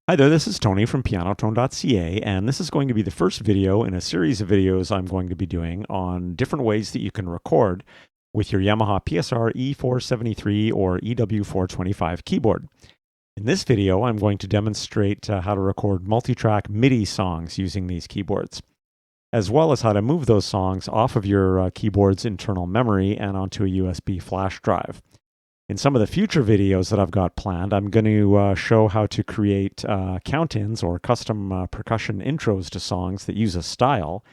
Hi there, this is Tony from pianotone.ca, and this is going to be the first video in a series of videos I'm going to be doing on different ways that you can record with your Yamaha PSR-E473 or EW425 keyboard. In this video, I'm going to demonstrate how to record multi-track MIDI songs using these keyboards, as well as how to move those songs off of your keyboard's internal memory and onto a USB flash drive. In some of the future videos that I've got planned, I'm going to show how to create count-ins or custom percussion intros to songs that use a style,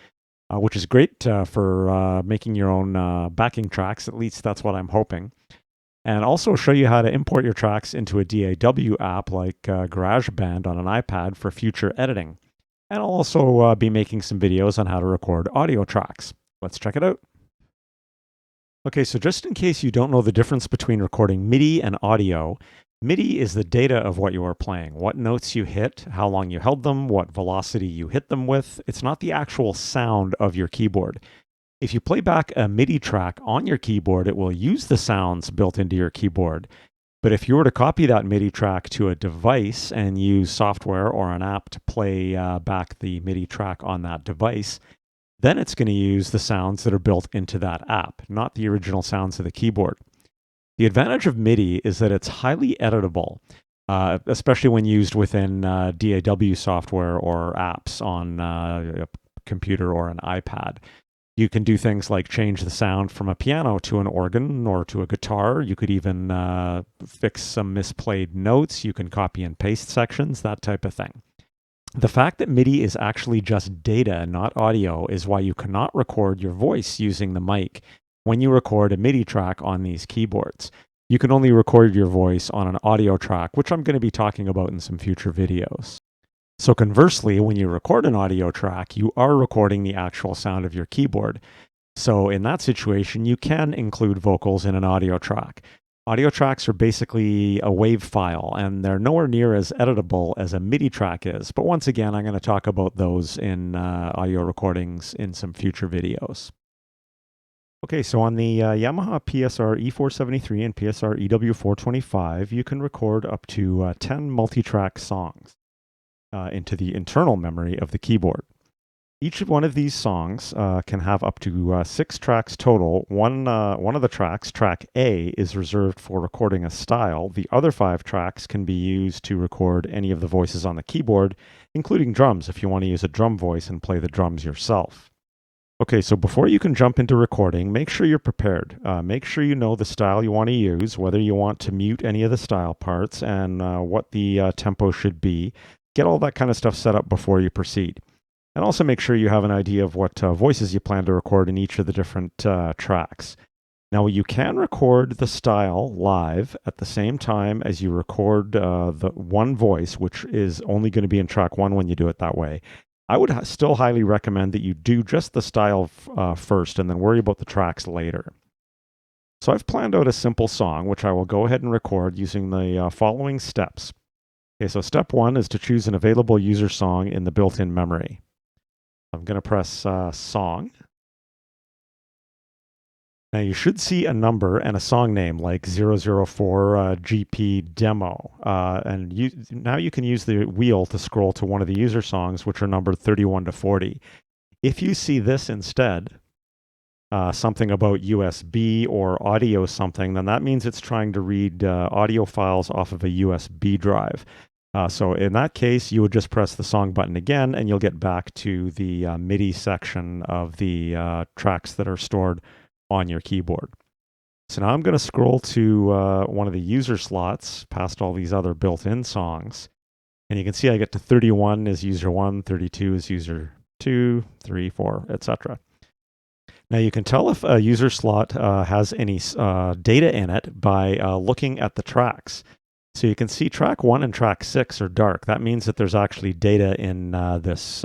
which is great for making your own backing tracks. At least that's what I'm hoping. And also show you how to import your tracks into a DAW app like GarageBand on an iPad for future editing. And I'll also be making some videos on how to record audio tracks. Let's check it out. Okay, so just in case you don't know the difference between recording MIDI and audio, MIDI is the data of what you are playing, what notes you hit, how long you held them, what velocity you hit them with. It's not the actual sound of your keyboard. If you play back a MIDI track on your keyboard, it will use the sounds built into your keyboard. But if you were to copy that MIDI track to a device and use software or an app to play back the MIDI track on that device, then it's going to use the sounds that are built into that app, not the original sounds of the keyboard. The advantage of MIDI is that it's highly editable, especially when used within DAW software or apps on a computer or an iPad. You can do things like change the sound from a piano to an organ or to a guitar. You could even fix some misplayed notes. You can copy and paste sections, that type of thing. The fact that MIDI is actually just data, not audio, is why you cannot record your voice using the mic when you record a MIDI track on these keyboards. You can only record your voice on an audio track, which I'm going to be talking about in some future videos. So conversely, when you record an audio track, you are recording the actual sound of your keyboard. So in that situation, you can include vocals in an audio track. Audio tracks are basically a WAV file, and they're nowhere near as editable as a MIDI track is. But once again, I'm going to talk about those in audio recordings in some future videos. Okay, so on the Yamaha PSR-E473 and PSR-EW425, you can record up to 10 multi-track songs into the internal memory of the keyboard. Each one of these songs can have up to 6 tracks total. One of the tracks, track A, is reserved for recording a style. The other 5 tracks can be used to record any of the voices on the keyboard, including drums if you want to use a drum voice and play the drums yourself. Okay, so before you can jump into recording, make sure you're prepared. Make sure you know the style you want to use, whether you want to mute any of the style parts, and what the tempo should be. Get all that kind of stuff set up before you proceed. And also make sure you have an idea of what voices you plan to record in each of the different tracks. Now, you can record the style live at the same time as you record the one voice, which is only going to be in track 1 when you do it that way. I would still highly recommend that you do just the style first and then worry about the tracks later. So I've planned out a simple song, which I will go ahead and record using the following steps. Okay, so step 1 is to choose an available user song in the built-in memory. I'm going to press song. Now you should see a number and a song name like 004 GP demo. Now you can use the wheel to scroll to one of the user songs, which are numbered 31 to 40. If you see this instead, something about USB or audio something, then that means it's trying to read audio files off of a USB drive. So in that case, you would just press the song button again, and you'll get back to the MIDI section of the tracks that are stored on your keyboard. So now I'm going to scroll to one of the user slots past all these other built-in songs. And you can see I get to 31 is user 1, 32 is user 2, 3, 4, etc. Now you can tell if a user slot has any data in it by looking at the tracks. So you can see track 1 and track 6 are dark. That means that there's actually data in this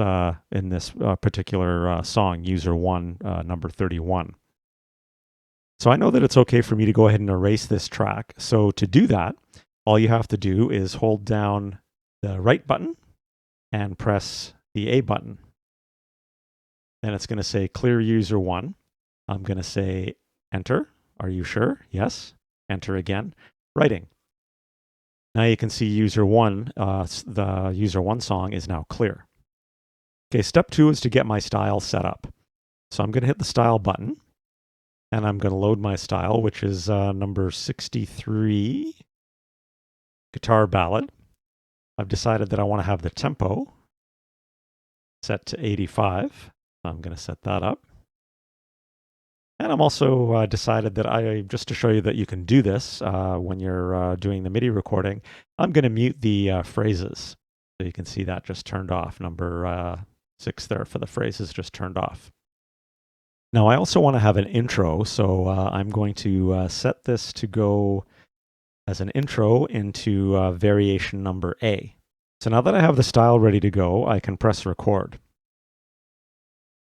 particular song, user 1, number 31. So I know that it's okay for me to go ahead and erase this track. So to do that, all you have to do is hold down the right button and press the A button. Then it's going to say clear user 1. I'm going to say enter. Are you sure? Yes. Enter again. Writing. Now you can see user one, the user one song is now clear. Okay, step 2 is to get my style set up. So I'm going to hit the style button, and I'm going to load my style, which is number 63, guitar ballad. I've decided that I want to have the tempo set to 85. I'm going to set that up. And I'm also decided that just to show you that you can do this when you're doing the MIDI recording, I'm going to mute the phrases. So you can see that just turned off. Number 6 there for the phrases just turned off. Now I also want to have an intro, so I'm going to set this to go as an intro into variation number A. So now that I have the style ready to go, I can press record.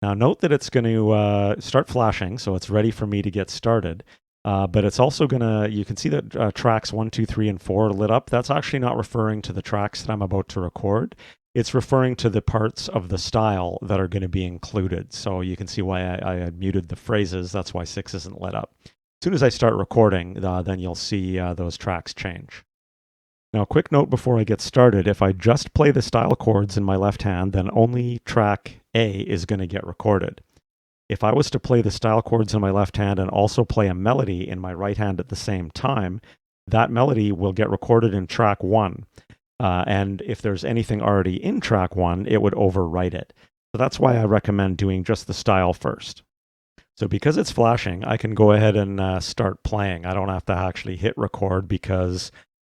Now note that it's going to start flashing, so it's ready for me to get started. But it's also going to, you can see that tracks 1, 2, 3, and 4 are lit up. That's actually not referring to the tracks that I'm about to record. It's referring to the parts of the style that are going to be included. So you can see why I had muted the phrases. That's why 6 isn't lit up. As soon as I start recording, then you'll see those tracks change. Now, a quick note before I get started, if I just play the style chords in my left hand, then only track A is going to get recorded. If I was to play the style chords in my left hand and also play a melody in my right hand at the same time, that melody will get recorded in track 1. And if there's anything already in track 1, it would overwrite it. So that's why I recommend doing just the style first. So because it's flashing, I can go ahead and start playing. I don't have to actually hit record because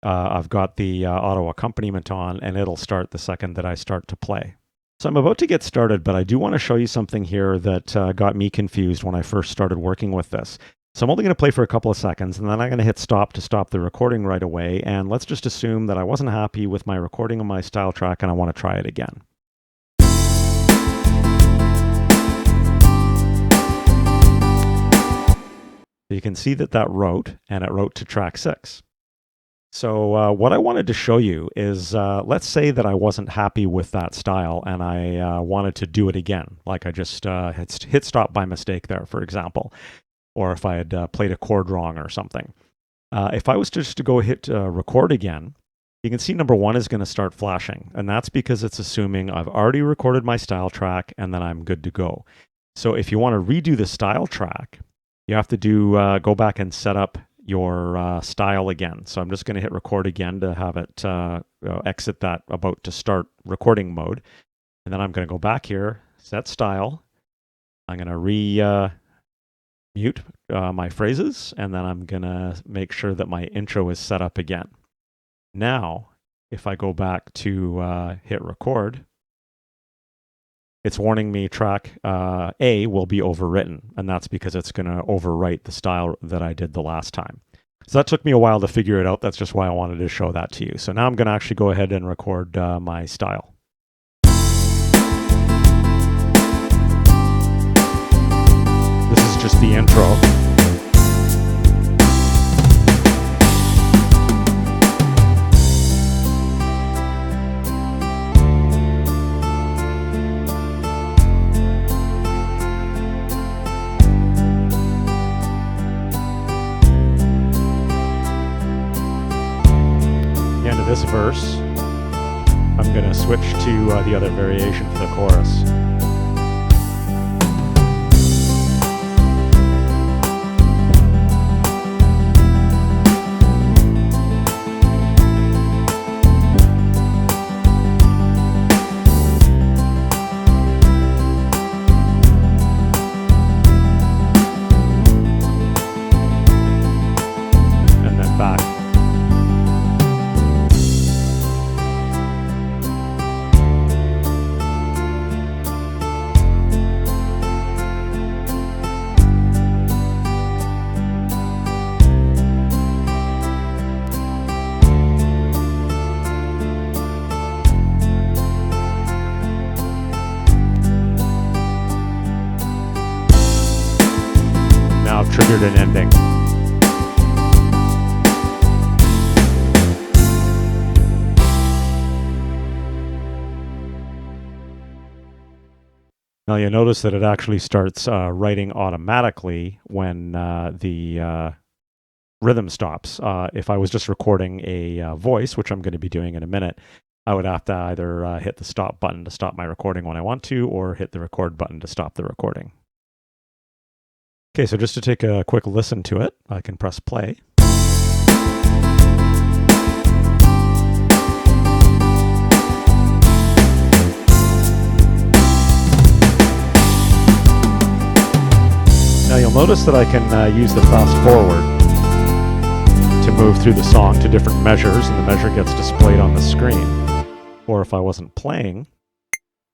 I've got the auto accompaniment on, and it'll start the second that I start to play. So I'm about to get started, but I do want to show you something here that got me confused when I first started working with this. So I'm only going to play for a couple of seconds, and then I'm going to hit stop to stop the recording right away. And let's just assume that I wasn't happy with my recording of my style track, and I want to try it again. So you can see that that wrote, and it wrote to track 6. So what I wanted to show you is, let's say that I wasn't happy with that style and I wanted to do it again, like I just hit stop by mistake there, for example, or if I had played a chord wrong or something. If I was just to go hit record again, you can see number 1 is going to start flashing, and that's because it's assuming I've already recorded my style track and then I'm good to go. So if you want to redo the style track, you have to go back and set up your style again. So I'm just going to hit record again to have it exit that about to start recording mode. And then I'm going to go back here, set style. I'm going to mute my phrases, and then I'm going to make sure that my intro is set up again. Now, if I go back to hit record, it's warning me track A will be overwritten, and that's because it's going to overwrite the style that I did the last time. So that took me a while to figure it out. That's just why I wanted to show that to you. So now I'm going to actually go ahead and record my style. This is just the intro. End of this verse, I'm going to switch to the other variation for the chorus. And then back. Now I've triggered an ending. Now you'll notice that it actually starts writing automatically when the rhythm stops. If I was just recording a voice, which I'm going to be doing in a minute, I would have to either hit the stop button to stop my recording when I want to, or hit the record button to stop the recording. Okay, so just to take a quick listen to it, I can press play. Now you'll notice that I can use the fast forward to move through the song to different measures, and the measure gets displayed on the screen. Or if I wasn't playing,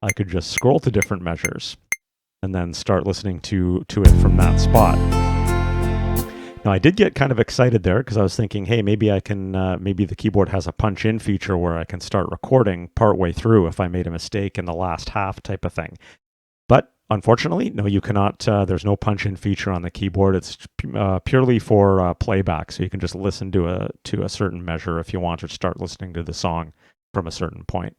I could just scroll to different measures and then start listening to it from that spot. Now I did get kind of excited there because I was thinking, hey, maybe I can, maybe the keyboard has a punch-in feature where I can start recording partway through if I made a mistake in the last half type of thing. But unfortunately, no, you cannot. There's no punch-in feature on the keyboard. It's purely for playback, so you can just listen to a certain measure if you want to start listening to the song from a certain point.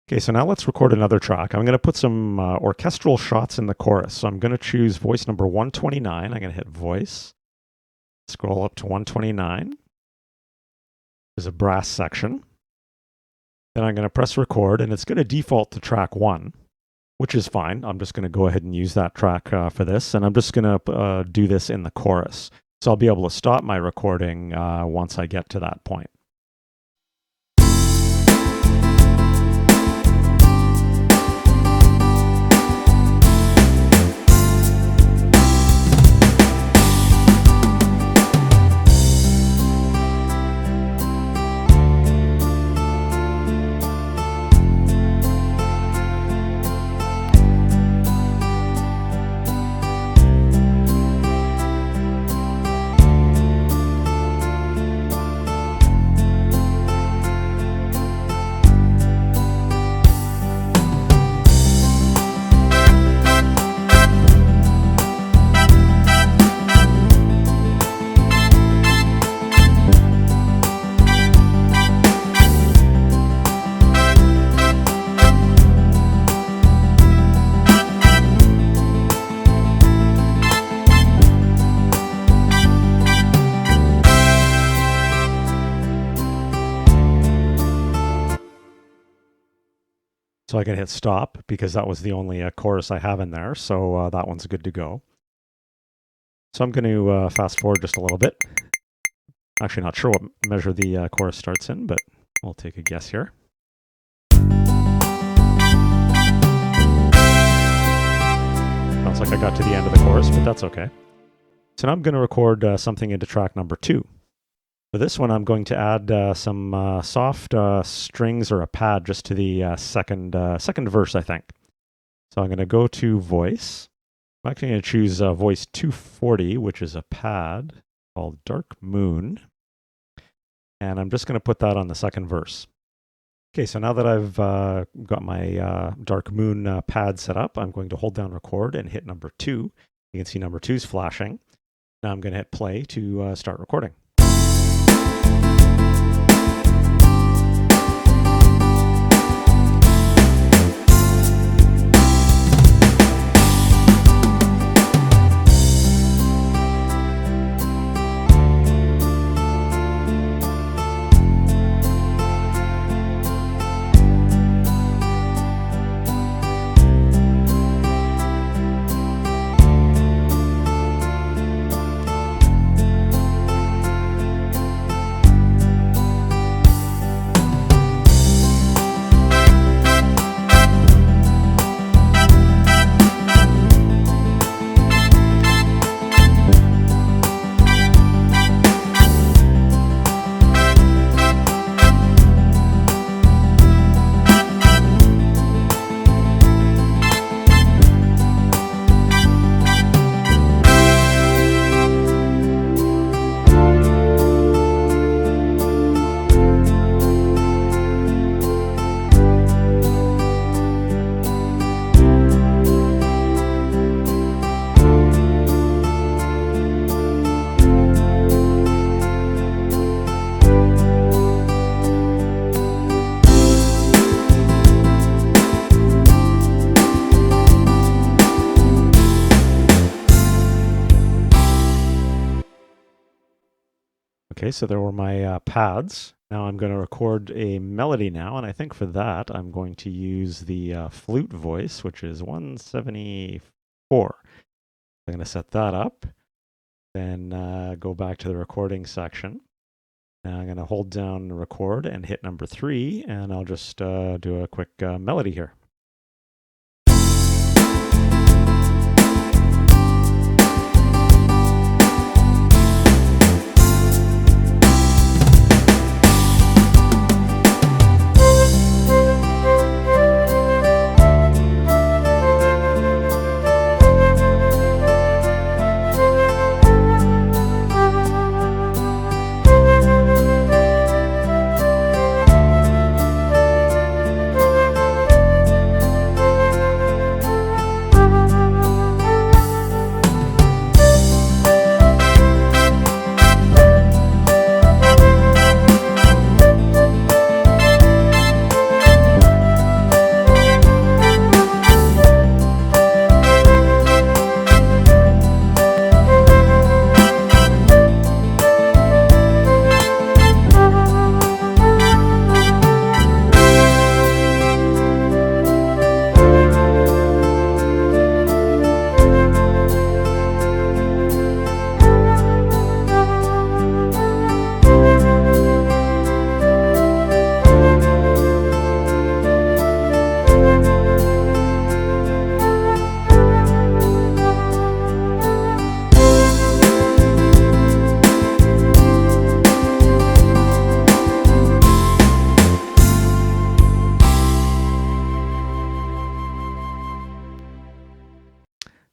Okay, so now let's record another track. I'm going to put some orchestral shots in the chorus. So I'm going to choose voice number 129. I'm going to hit voice, scroll up to 129. There's a brass section. Then I'm going to press record, and it's going to default to track 1. Which is fine. I'm just going to go ahead and use that track for this, and I'm just going to do this in the chorus. So I'll be able to stop my recording once I get to that point. So I can hit stop because that was the only chorus I have in there. So that one's good to go. So I'm going to fast forward just a little bit. Actually, not sure what measure the chorus starts in, but we'll take a guess here. Sounds like I got to the end of the chorus, but that's okay. So now I'm going to record something into track number 2. For this one, I'm going to add some soft strings or a pad just to the second verse, I think. So I'm going to go to voice. I'm actually going to choose voice 240, which is a pad called Dark Moon. And I'm just going to put that on the second verse. Okay, so now that I've got my Dark Moon pad set up, I'm going to hold down record and hit number 2. You can see number 2 is flashing. Now I'm going to hit play to start recording. Okay, so there were my pads. Now I'm going to record a melody now, and I think for that I'm going to use the flute voice, which is 174. I'm going to set that up, then go back to the recording section. Now I'm going to hold down record and hit number 3, and I'll just do a quick melody here.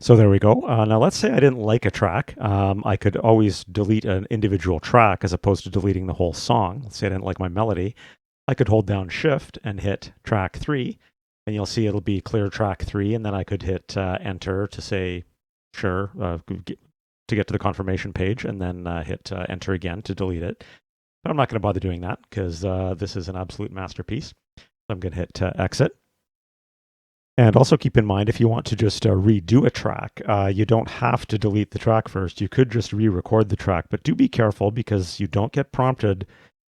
So there we go. Now let's say I didn't like a track. I could always delete an individual track as opposed to deleting the whole song. Let's say I didn't like my melody. I could hold down Shift and hit track 3, and you'll see it'll be clear track 3, and then I could hit Enter to say, sure, to get to the confirmation page, and then hit Enter again to delete it. But I'm not going to bother doing that because this is an absolute masterpiece. So I'm going to hit Exit. And also keep in mind, if you want to just redo a track, you don't have to delete the track first. You could just re-record the track, but do be careful because you don't get prompted.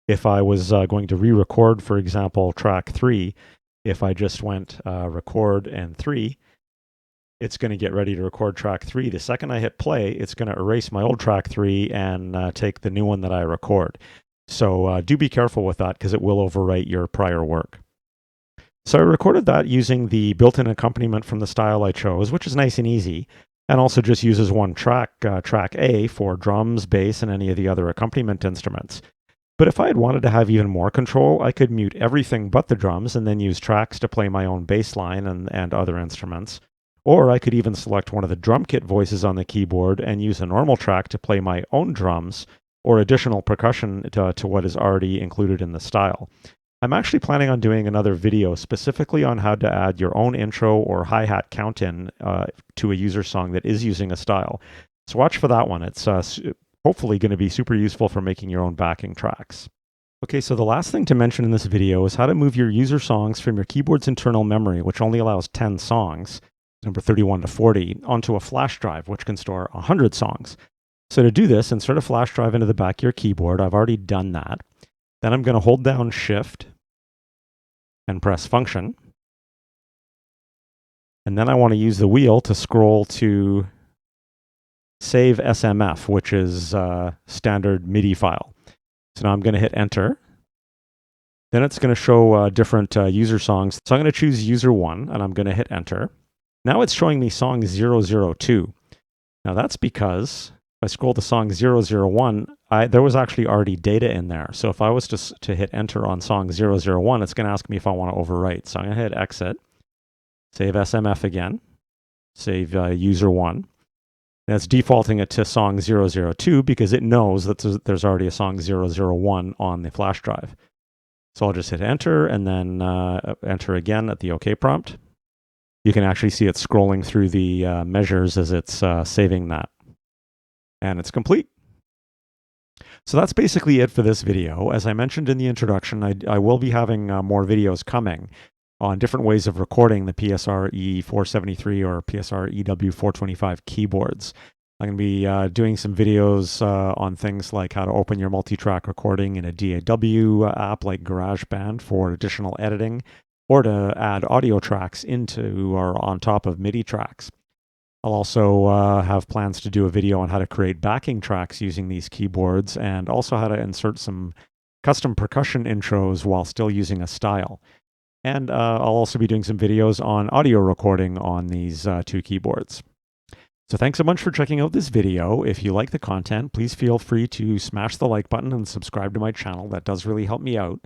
If I was going to re-record, for example, track 3, if I just went record and 3, it's going to get ready to record track 3. The second I hit play, it's going to erase my old track 3 and take the new one that I record. So do be careful with that because it will overwrite your prior work. So I recorded that using the built-in accompaniment from the style I chose, which is nice and easy, and also just uses one track, track A, for drums, bass, and any of the other accompaniment instruments. But if I had wanted to have even more control, I could mute everything but the drums and then use tracks to play my own bass line and other instruments. Or I could even select one of the drum kit voices on the keyboard and use a normal track to play my own drums or additional percussion to what is already included in the style. I'm actually planning on doing another video specifically on how to add your own intro or hi-hat count-in to a user song that is using a style. So watch for that one. It's hopefully going to be super useful for making your own backing tracks. Okay, so the last thing to mention in this video is how to move your user songs from your keyboard's internal memory, which only allows 10 songs, number 31 to 40, onto a flash drive, which can store 100 songs. So to do this, insert a flash drive into the back of your keyboard. I've already done that. Then I'm going to hold down Shift and press Function. And then I want to use the wheel to scroll to Save SMF, which is a standard MIDI file. So now I'm going to hit Enter. Then it's going to show different user songs. So I'm going to choose User 1, and I'm going to hit Enter. Now it's showing me song 002. Now that's because if I scroll to song 001, there was actually already data in there. So if I was to hit Enter on song 001, it's going to ask me if I want to overwrite. So I'm going to hit Exit, save SMF again, save User 1. And it's defaulting it to song 002 because it knows that there's already a song 001 on the flash drive. So I'll just hit Enter and then Enter again at the OK prompt. You can actually see it scrolling through the measures as it's saving that. And it's complete. So that's basically it for this video. As I mentioned in the introduction, I will be having more videos coming on different ways of recording the PSR-E473 or PSR-EW425 keyboards. I'm going to be doing some videos on things like how to open your multi-track recording in a DAW app like GarageBand for additional editing, or to add audio tracks into or on top of MIDI tracks. I'll also have plans to do a video on how to create backing tracks using these keyboards, and also how to insert some custom percussion intros while still using a style. And I'll also be doing some videos on audio recording on these two keyboards. So thanks so much for checking out this video. If you like the content, please feel free to smash the like button and subscribe to my channel. That does really help me out.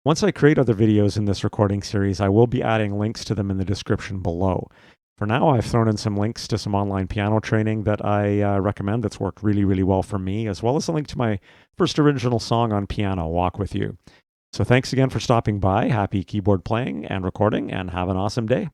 Once I create other videos in this recording series, I will be adding links to them in the description below. For now, I've thrown in some links to some online piano training that I recommend that's worked really, really well for me, as well as a link to my first original song on piano, Walk With You. So thanks again for stopping by. Happy keyboard playing and recording, and have an awesome day.